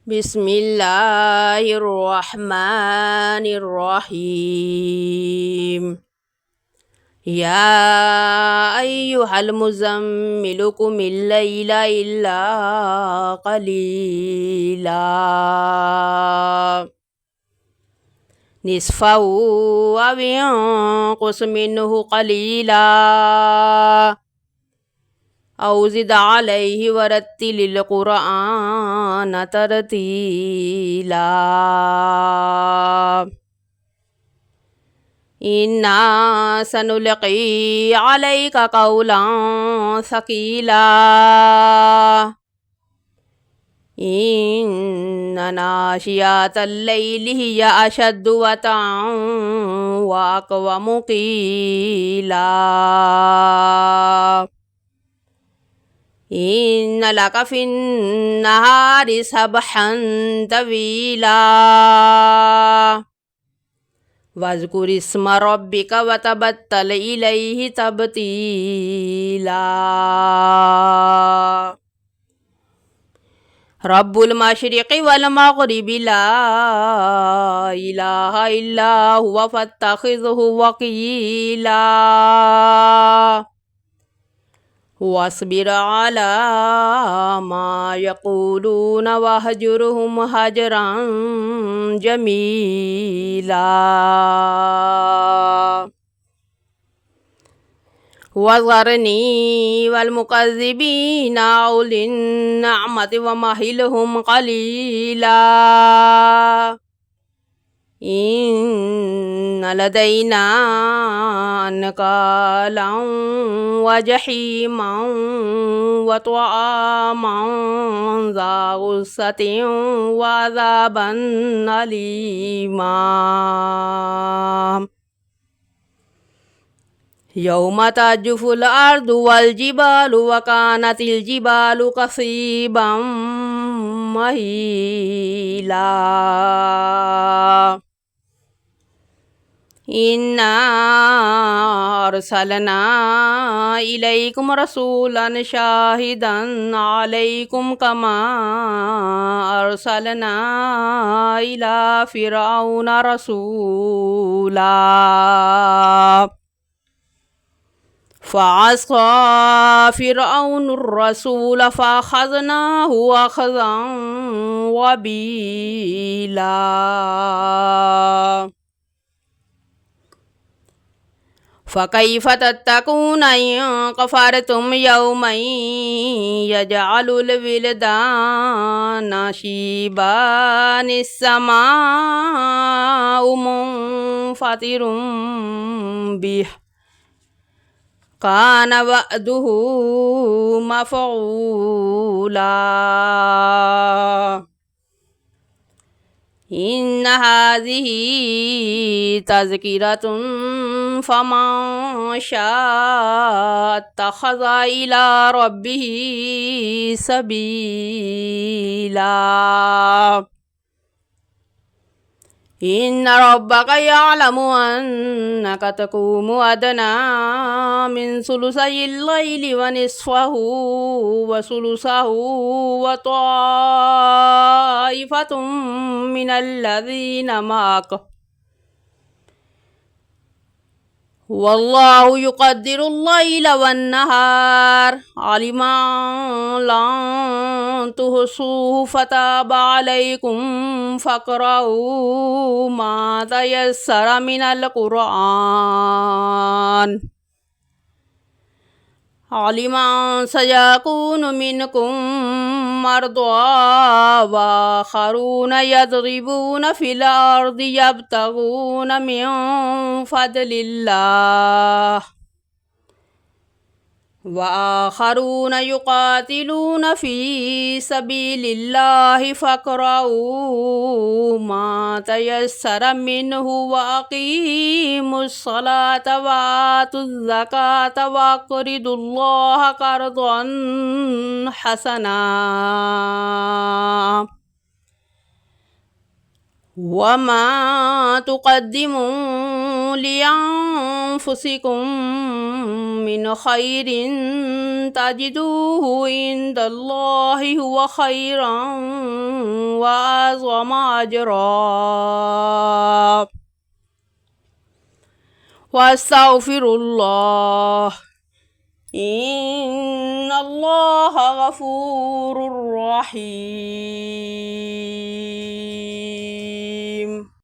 بسم الله الرحمن الرحيم. يا أيها المزمل قم الليل إلا قليلا نصفه أو انقص منه قليلا أو زد عليه ورتل القرآن ترتيلا إنا سنلقي عليك قولا ثقيلا إن ناشئة الليل هي أشد وطئا وأقوم قيلا إن لك في النهار سبحا طويلا واذكر اسم ربك وتبتل إليه تبتيلا رب المشرق والمغرب لا إله إلا هو فاتخذه وكيلا واصبر على ما يقولون واهجرهم هجرا جميلا وذرني والمكذبين أولي النعمة ومهلهم قليلا إن لدينا أنكالا وجحيما وطعاما ذا غصة وعذابا أليما يوم ترجف الأرض والجبال وكانت الجبال كثيبا مهيلا إنا أرسلنا إليكم رسولا شاهدا عليكم كما أرسلنا إلى فرعون رسولا فعصى فرعون الرسول فأخذناه أخذا وبيلا فكيف تتقون إن كفرتم يوما يجعل الولدان شيبا السماء منفطر به كان وعده مفعولا إن هذه تذكرة فمن شاء اتخذ إلى ربه سبيلا إن ربك يعلم أنك تقوم أدنى من ثلثي الليل ونصفه وثلثه وطائفة من الذين معك والله يقدر الليل والنهار علم لن تحصوه فتاب عليكم فاقرؤوا ما تيسر من القرآن علم سيكون منكم مرضى وآخرون يضربون في الأرض يبتغون من فضل الله وآخرون يقاتلون في سبيل الله فاقرؤوا ما تيسر منه وأقيموا الصلاة وآتوا الزكاة وأقرضوا الله قرضا حسنا وما تقدموا لأنفسكم من خير تجدوه عند الله هو خيرا أعظم أجرا. وأستغفر الله إن الله غفور رحيم.